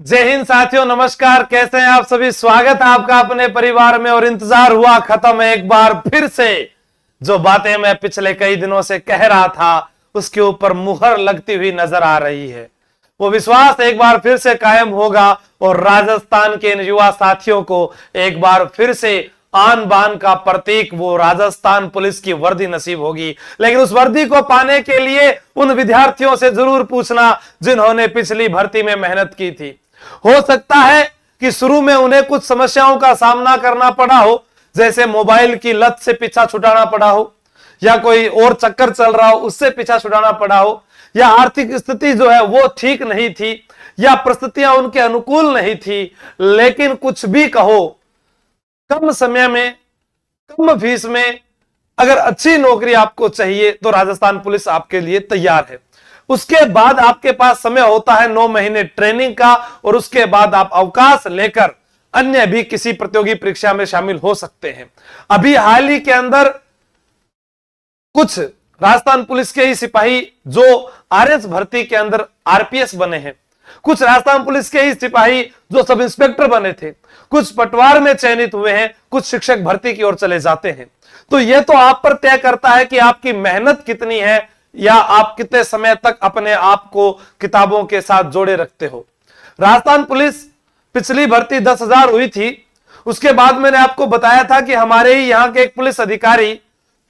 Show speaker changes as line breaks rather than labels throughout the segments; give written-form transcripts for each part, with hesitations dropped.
जय हिंद साथियों, नमस्कार। कैसे हैं आप सभी? स्वागत है आपका अपने परिवार में। और इंतजार हुआ खत्म है एक बार फिर से। जो बातें मैं पिछले कई दिनों से कह रहा था उसके ऊपर मुहर लगती हुई नजर आ रही है। वो विश्वास एक बार फिर से कायम होगा और राजस्थान के इन युवा साथियों को एक बार फिर से आन बान का प्रतीक वो राजस्थान पुलिस की वर्दी नसीब होगी। लेकिन उस वर्दी को पाने के लिए उन विद्यार्थियों से जरूर पूछना जिन्होंने पिछली भर्ती में मेहनत की थी। हो सकता है कि शुरू में उन्हें कुछ समस्याओं का सामना करना पड़ा हो, जैसे मोबाइल की लत से पीछा छुड़ाना पड़ा हो, या कोई और चक्कर चल रहा हो उससे पीछा छुड़ाना पड़ा हो, या आर्थिक स्थिति जो है वो ठीक नहीं थी, या परिस्थितियां उनके अनुकूल नहीं थी। लेकिन कुछ भी कहो, कम समय में, कम फीस में अगर अच्छी नौकरी आपको चाहिए तो राजस्थान पुलिस आपके लिए तैयार है। उसके बाद आपके पास समय होता है 9 महीने ट्रेनिंग का, और उसके बाद आप अवकाश लेकर अन्य भी किसी प्रतियोगी परीक्षा में शामिल हो सकते हैं। अभी हाल ही के अंदर कुछ राजस्थान पुलिस के ही सिपाही जो आरएस भर्ती के अंदर आरपीएस बने हैं, कुछ राजस्थान पुलिस के ही सिपाही जो सब इंस्पेक्टर बने थे, कुछ पटवार में चयनित हुए हैं, कुछ शिक्षक भर्ती की ओर चले जाते हैं। तो यह तो आप पर तय करता है कि आपकी मेहनत कितनी है या आप कितने समय तक अपने आप को किताबों के साथ जोड़े रखते हो। राजस्थान पुलिस पिछली भर्ती 10,000 हुई थी। उसके बाद मैंने आपको बताया था कि हमारे ही यहां के एक पुलिस अधिकारी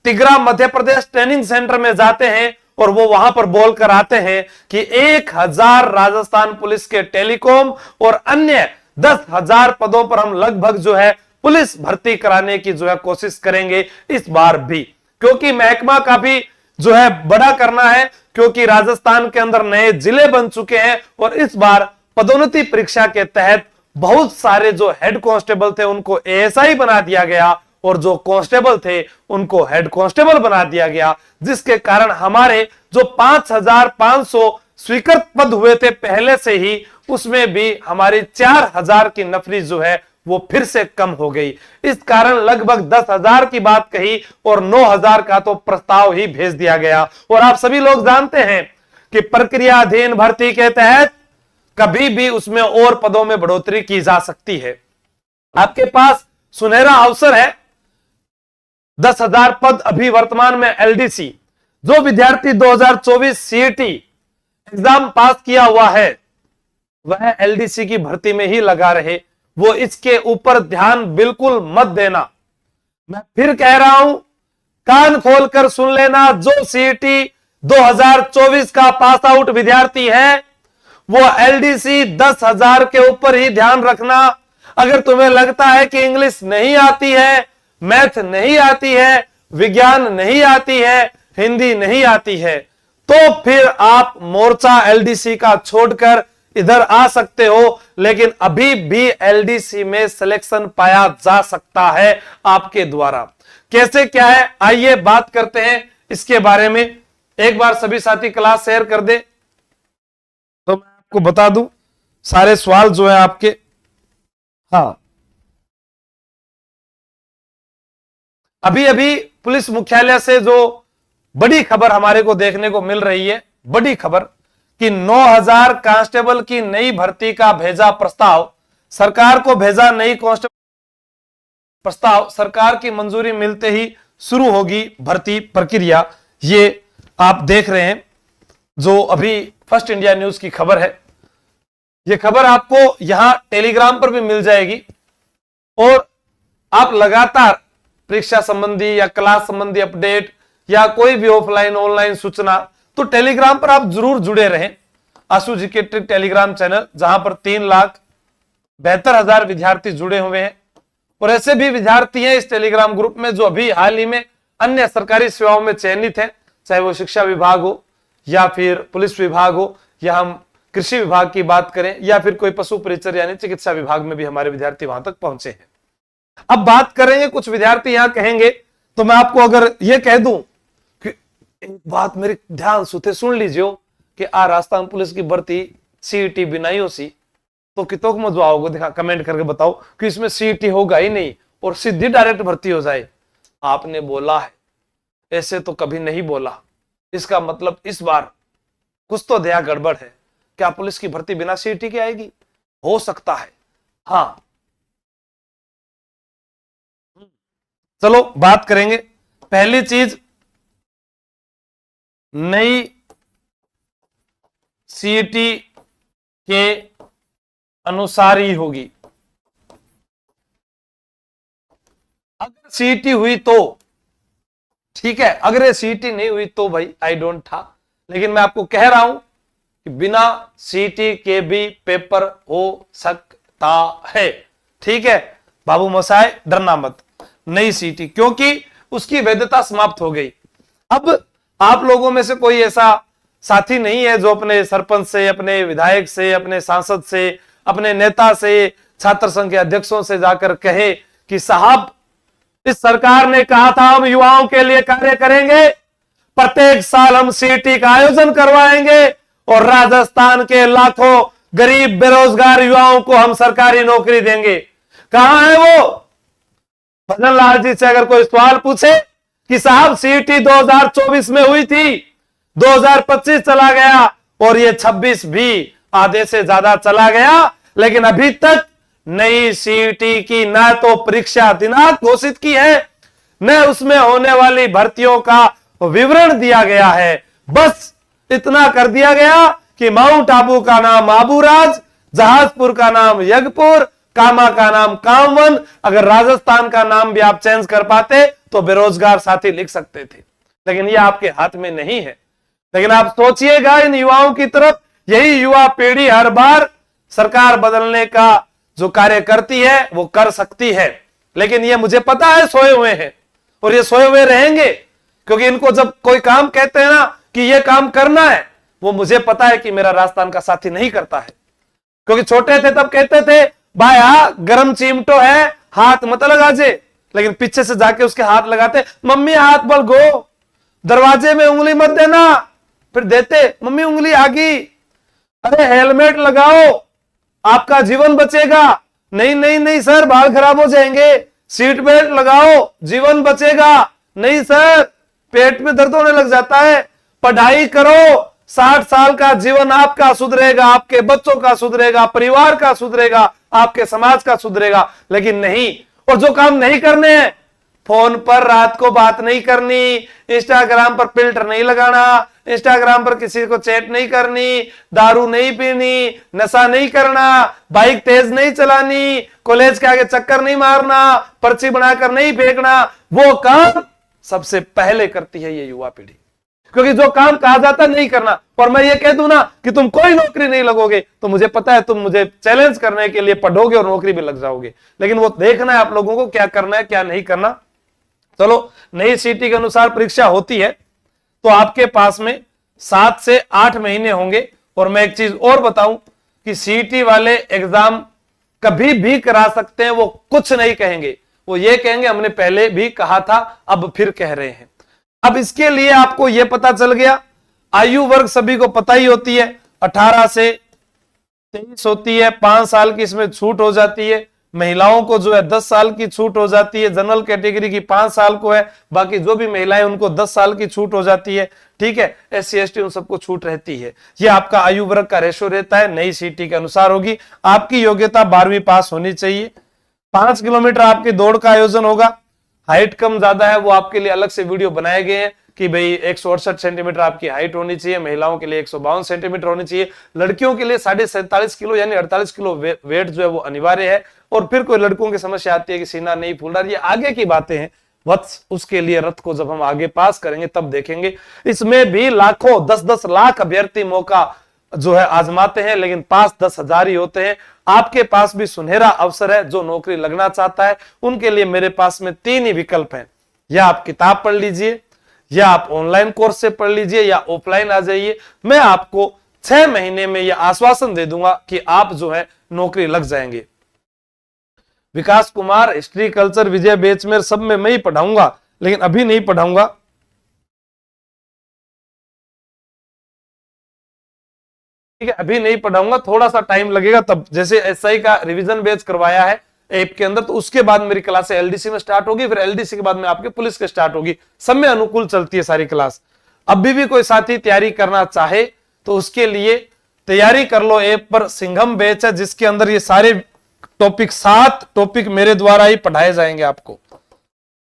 तिगरा मध्य प्रदेश ट्रेनिंग सेंटर में जाते हैं और वो वहां पर बोल कर आते हैं कि 1,000 राजस्थान पुलिस के टेलीकॉम और अन्य 10,000 पदों पर हम लगभग जो है पुलिस भर्ती कराने की जो है कोशिश करेंगे इस बार भी, क्योंकि महकमा का भी जो है बड़ा करना है, क्योंकि राजस्थान के अंदर नए जिले बन चुके हैं और इस बार पदोन्नति परीक्षा के तहत बहुत सारे जो हेड कांस्टेबल थे उनको एएसआई बना दिया गया और जो कांस्टेबल थे उनको हेड कांस्टेबल बना दिया गया, जिसके कारण हमारे जो 5,500 स्वीकृत पद हुए थे पहले से ही, उसमें भी हमारी 4,000 की नफरी जो है वो फिर से कम हो गई। इस कारण लगभग 10,000 की बात कही और 9,000 का तो प्रस्ताव ही भेज दिया गया। और आप सभी लोग जानते हैं कि प्रक्रियाधीन भर्ती के तहत कभी भी उसमें और पदों में बढ़ोतरी की जा सकती है। आपके पास सुनहरा अवसर है। 10,000 पद अभी वर्तमान में एलडीसी, जो विद्यार्थी 2024 सीईटी एग्जाम पास किया हुआ है वह एलडीसी की भर्ती में ही लगा रहे, वो इसके ऊपर ध्यान बिल्कुल मत देना। मैं फिर कह रहा हूं, कान खोलकर सुन लेना। जो सीईटी 2024 का पास आउट विद्यार्थी है वो एलडीसी 10,000 के ऊपर ही ध्यान रखना। अगर तुम्हें लगता है कि इंग्लिश नहीं आती है, मैथ नहीं आती है, विज्ञान नहीं आती है, हिंदी नहीं आती है, तो फिर आप मोर्चा एलडीसी का छोड़कर इधर आ सकते हो। लेकिन अभी भी एलडीसी में सिलेक्शन पाया जा सकता है आपके द्वारा। कैसे क्या है आइए बात करते हैं इसके बारे में। एक बार सभी साथी क्लास शेयर कर दे तो मैं आपको बता दूं सारे सवाल जो है आपके। हाँ, अभी अभी पुलिस मुख्यालय से जो बड़ी खबर हमारे को देखने को मिल रही है, बड़ी खबर कि 9,000 कांस्टेबल की नई भर्ती का भेजा प्रस्ताव, सरकार को भेजा नई कांस्टेबल प्रस्ताव, सरकार की मंजूरी मिलते ही शुरू होगी भर्ती प्रक्रिया। ये आप देख रहे हैं जो अभी फर्स्ट इंडिया न्यूज की खबर है। यह खबर आपको यहां टेलीग्राम पर भी मिल जाएगी और आप लगातार परीक्षा संबंधी या क्लास संबंधी अपडेट या कोई भी ऑफलाइन ऑनलाइन सूचना तो टेलीग्राम पर आप जरूर जुड़े रहें। आशु जी के ट्रिक टेलीग्राम चैनल, जहां पर 3,72,000 विद्यार्थी जुड़े हुए हैं। और ऐसे भी विद्यार्थी हैं इस टेलीग्राम ग्रुप में जो अभी हाल ही में अन्य सरकारी सेवाओं में चयनित हैं, चाहे वो शिक्षा विभाग हो या फिर पुलिस विभाग हो, या हम कृषि विभाग की बात करें, या फिर कोई पशु परिचर यानी चिकित्सा विभाग में भी हमारे विद्यार्थी वहां तक पहुंचे हैं। अब बात करेंगे, कुछ विद्यार्थी यहां कहेंगे, तो मैं आपको अगर यह कह दूं कि एक बात मेरी ध्यान से सुन लीजिए कि आ राजस्थान पुलिस की भर्ती सीईटी बिनाइयों सी, तो कितों को मजा आओगे? देखा कमेंट करके बताओ कि इसमें सीईटी होगा ही नहीं और सीधी डायरेक्ट भर्ती हो जाए। आपने बोला है, ऐसे तो कभी नहीं बोला। इसका मतलब इस बार कुछ तो दया गड़बड़ है। क्या पुलिस की भर्ती बिना सीईटी के आएगी? हो सकता है। हाँ, चलो बात करेंगे। पहली चीज, नई सीईटी के अनुसार ही होगी। अगर सीईटी हुई तो ठीक है, अगर ये सीईटी नहीं हुई तो भाई आई डोंट था, लेकिन मैं आपको कह रहा हूं कि बिना सीईटी के भी पेपर हो सकता है। ठीक है बाबू मसाए, डरना मत, नई सीईटी, क्योंकि उसकी वैधता समाप्त हो गई। अब आप लोगों में से कोई ऐसा साथी नहीं है जो अपने सरपंच से, अपने विधायक से, अपने सांसद से, अपने नेता से, छात्र संघ के अध्यक्षों से जाकर कहे कि साहब इस सरकार ने कहा था हम युवाओं के लिए कार्य करेंगे, प्रत्येक साल हम सीईटी का आयोजन करवाएंगे और राजस्थान के लाखों गरीब बेरोजगार युवाओं को हम सरकारी नौकरी देंगे। कहां है वो? भजन लाल जी से अगर कोई सवाल पूछे कि साहब सीईटी 2024 में हुई थी, 2025 चला गया और ये 26 भी आधे से ज्यादा चला गया, लेकिन अभी तक नई सीईटी की न तो परीक्षा दिनांक घोषित की है, न उसमें होने वाली भर्तियों का विवरण दिया गया है। बस इतना कर दिया गया कि माउंट आबू का नाम आबूराज, जहाजपुर का नाम यज्ञपुर, कामा का नाम कामवन। अगर राजस्थान का नाम भी आप चेंज कर पाते तो बेरोजगार साथी लिख सकते थे, लेकिन यह आपके हाथ में नहीं है। लेकिन आप सोचिएगा इन युवाओं की तरफ, यही युवा पीढ़ी हर बार सरकार बदलने का जो कार्य करती है वो कर सकती है, लेकिन ये मुझे पता है सोए हुए हैं और ये सोए हुए रहेंगे, क्योंकि इनको जब कोई काम कहते हैं ना कि ये काम करना है, वो मुझे पता है कि मेरा राजस्थान का साथी नहीं करता है। क्योंकि छोटे थे तब कहते थे भाया गरम चिमटो है, हाथ मत लगा जे, लेकिन पीछे से जाके उसके हाथ लगाते, मम्मी हाथ बल गो, दरवाजे में उंगली मत देना, फिर देते, मम्मी उंगली आ गई, अरे हेलमेट लगाओ आपका जीवन बचेगा, नहीं नहीं नहीं सर बाल खराब हो जाएंगे, सीट बेल्ट लगाओ जीवन बचेगा, नहीं सर पेट में दर्द होने लग जाता है, पढ़ाई करो 60 साल का जीवन आपका सुधरेगा, आपके बच्चों का सुधरेगा, परिवार का सुधरेगा, आपके समाज का सुधरेगा। लेकिन नहीं, और जो काम नहीं करने हैं, फोन पर रात को बात नहीं करनी, इंस्टाग्राम पर फिल्टर नहीं लगाना, इंस्टाग्राम पर किसी को चैट नहीं करनी, दारू नहीं पीनी, नशा नहीं करना, बाइक तेज नहीं चलानी, कॉलेज के आगे चक्कर नहीं मारना, पर्ची बनाकर नहीं फेंकना, वो काम सबसे पहले करती है ये युवा पीढ़ी। क्योंकि जो काम कहा जाता नहीं करना, और मैं ये कह दूं ना कि तुम कोई नौकरी नहीं लगोगे, तो मुझे पता है तुम मुझे चैलेंज करने के लिए पढ़ोगे और नौकरी भी लग जाओगे, लेकिन वो देखना है आप लोगों को क्या करना है क्या नहीं करना। चलो, नई सीईटी के अनुसार परीक्षा होती है तो आपके पास में 7 से 8 महीने होंगे। और मैं एक चीज और बताऊं कि सीईटी वाले एग्जाम कभी भी करा सकते हैं, वो कुछ नहीं कहेंगे, वो ये कहेंगे हमने पहले भी कहा था अब फिर कह रहे हैं। अब इसके लिए आपको यह पता चल गया, आयु वर्ग सभी को पता ही होती है, 18 से 23 होती है, 5 साल की इसमें छूट हो जाती है। महिलाओं को जो है 10 साल की छूट हो जाती है, जनरल कैटेगरी की 5 साल को है, बाकी जो भी महिलाएं उनको 10 साल की छूट हो जाती है। ठीक है, SC ST उन सबको छूट रहती है। ये आपका आयु वर्ग का रेशो रहता है, नई सीईटी के अनुसार होगी। आपकी योग्यता 12वीं पास होनी चाहिए। 5 किलोमीटर आपकी दौड़ का आयोजन होगा। हाइट कम ज्यादा है वो आपके लिए अलग से वीडियो बनाए गए हैं कि भाई 168 सेंटीमीटर आपकी हाइट होनी चाहिए, महिलाओं के लिए 152 सेंटीमीटर होनी चाहिए, लड़कियों के लिए 47.5 किलो यानी 48 किलो वेट जो है वो अनिवार्य है। और फिर कोई लड़कों की समस्या आती है कि सीना नहीं फूल रहा, ये आगे की बातें हैं वत्स, उसके लिए रथ को जब हम आगे पास करेंगे तब देखेंगे। इसमें भी लाखों 10-10 लाख अभ्यर्थी मौका जो है आजमाते हैं, लेकिन पास 10 हजार ही होते हैं। आपके पास भी सुनहरा अवसर है, जो नौकरी लगना चाहता है उनके लिए मेरे पास में 3 ही विकल्प हैं, या आप किताब पढ़ लीजिए, या आप ऑनलाइन कोर्स से पढ़ लीजिए, या ऑफलाइन आ जाइए। मैं आपको 6 महीने में यह आश्वासन दे दूंगा कि आप जो है नौकरी लग जाएंगे। विकास कुमार हिस्ट्री कल्चर विजय बैच में सब में मैं ही पढ़ाऊंगा, लेकिन अभी नहीं पढ़ाऊंगा। ठीक है, अभी नहीं पढ़ाऊंगा, थोड़ा सा टाइम लगेगा तब। जैसे SI का रिवीजन बैच करवाया है ऐप के अंदर, तो उसके बाद मेरी क्लास LDC में स्टार्ट होगी, फिर LDC के बाद में आपके पुलिस के स्टार्ट होगी। समय अनुकूल चलती है सारी क्लास। अभी भी कोई साथी तैयारी करना चाहे तो उसके लिए तैयारी कर लो ऐप पर सिंघम बैच है, जिसके अंदर ये सारे टॉपिक 7 टॉपिक मेरे द्वारा ही पढ़ाए जाएंगे आपको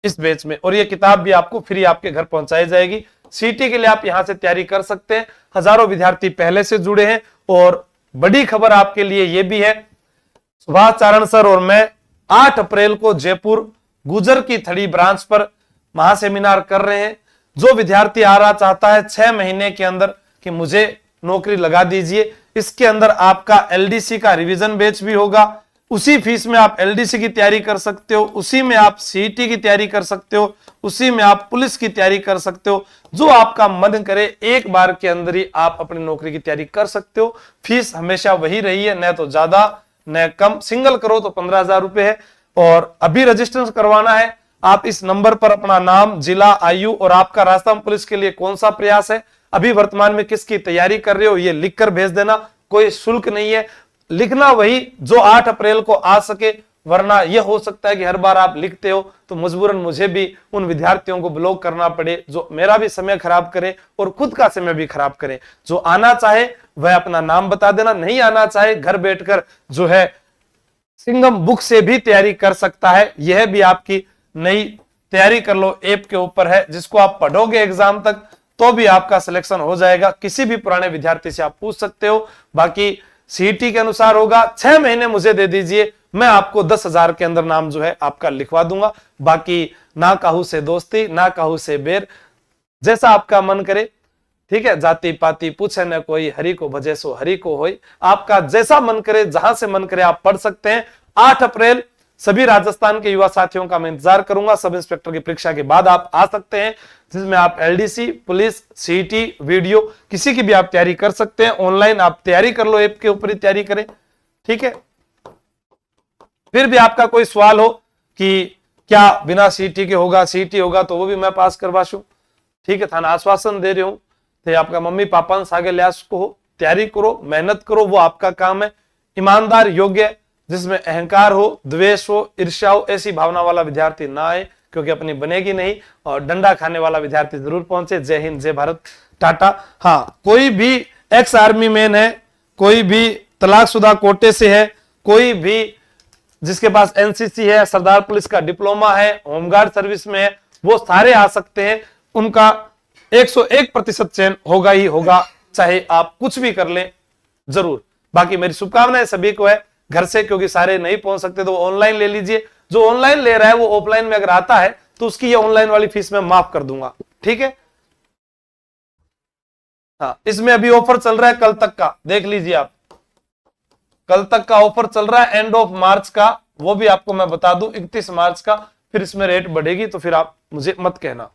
इस बैच में, और ये किताब भी आपको फ्री आपके घर पहुंचाई जाएगी। सीटी के लिए आप यहां से तैयारी कर सकते हैं। हजारों विद्यार्थी पहले से जुड़े हैं, और बड़ी खबर आपके लिए यह भी है, सुभाष चारण सर और मैं 8 अप्रैल को जयपुर गुजर की थड़ी ब्रांच पर महासेमिनार कर रहे हैं। जो विद्यार्थी आ रहा चाहता है 6 महीने के अंदर कि मुझे नौकरी लगा दीजिए, इसके अंदर आपका एलडीसी का रिवीजन बैच भी होगा। उसी फीस में आप एलडीसी की तैयारी कर सकते हो, उसी में आप सीईटी की तैयारी कर सकते हो, उसी में आप पुलिस की तैयारी कर सकते हो। जो आपका मन करे एक बार के अंदर ही आप अपनी नौकरी की तैयारी कर सकते हो। फीस हमेशा वही रही है, न तो ज्यादा न कम। सिंगल करो तो 15,000 रुपए है, और अभी रजिस्ट्रेशन करवाना है। आप इस नंबर पर अपना नाम, जिला, आयु और आपका राजस्थान पुलिस के लिए कौन सा प्रयास है, अभी वर्तमान में किसकी तैयारी कर रहे हो, ये लिखकर भेज देना। कोई शुल्क नहीं है, लिखना वही जो 8 अप्रैल को आ सके, वरना यह हो सकता है कि हर बार आप लिखते हो तो मजबूरन मुझे भी उन विद्यार्थियों को ब्लॉक करना पड़े जो मेरा भी समय खराब करे और खुद का समय भी खराब करे। जो आना चाहे वह अपना नाम बता देना, नहीं आना चाहे घर बैठकर जो है सिंघम बुक से भी तैयारी कर सकता है। यह भी आपकी नई तैयारी कर लो ऐप के ऊपर है, जिसको आप पढ़ोगे एग्जाम तक तो भी आपका सिलेक्शन हो जाएगा। किसी भी पुराने विद्यार्थी से आप पूछ सकते हो। बाकी सीईटी के अनुसार होगा। 6 महीने मुझे दे दीजिए, मैं आपको 10,000 के अंदर नाम जो है आपका लिखवा दूंगा। बाकी ना काहू से दोस्ती, ना काहू से बेर, जैसा आपका मन करे, ठीक है। जाति पाति पूछे न कोई, हरि को भजे सो हरि को होई। आपका जैसा मन करे, जहां से मन करे आप पढ़ सकते हैं। 8 अप्रैल सभी राजस्थान के युवा साथियों का मैं इंतजार करूंगा। सब इंस्पेक्टर की परीक्षा के बाद आप आ सकते हैं, जिसमें आप एलडीसी, पुलिस, सीईटी, वीडियो किसी की भी आप तैयारी कर सकते हैं। ऑनलाइन आप तैयारी कर लो, ऐप के ऊपर ही तैयारी करें, ठीक है। फिर भी आपका कोई सवाल हो कि क्या बिना सीईटी के होगा, सीईटी होगा तो वो भी मैं पास करवाशू, ठीक है। थाना आश्वासन दे रहे हूं तो आपका मम्मी पापा सागे लियास को हो, तैयारी करो, मेहनत करो, वो आपका काम है। ईमानदार, योग्य, जिसमें अहंकार हो, द्वेष हो, ईर्ष्या हो, ऐसी भावना वाला विद्यार्थी ना आए, क्योंकि अपनी बनेगी नहीं। और डंडा खाने वाला विद्यार्थी जरूर पहुंचे। जय हिंद, जय भारत, टाटा। हाँ, कोई भी एक्स आर्मी मैन है, कोई भी तलाकशुदा कोटे से है, कोई भी जिसके पास एनसीसी है, सरदार पुलिस का डिप्लोमा है, होमगार्ड सर्विस में है, वो सारे आ सकते हैं। उनका 101% चयन होगा ही होगा, चाहे आप कुछ भी कर लें, जरूर। बाकी मेरी शुभकामनाएं सभी को है घर से, क्योंकि सारे नहीं पहुंच सकते तो ऑनलाइन ले लीजिए। जो ऑनलाइन ले रहा है वो ऑफलाइन में अगर आता है तो उसकी ये ऑनलाइन वाली फीस में माफ कर दूंगा, ठीक है। हाँ, इसमें अभी ऑफर चल रहा है कल तक का, देख लीजिए आप। कल तक का ऑफर चल रहा है, एंड ऑफ मार्च का, वो भी आपको मैं बता दूं 31 मार्च का। फिर इसमें रेट बढ़ेगी तो फिर आप मुझे मत कहना।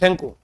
Thank you.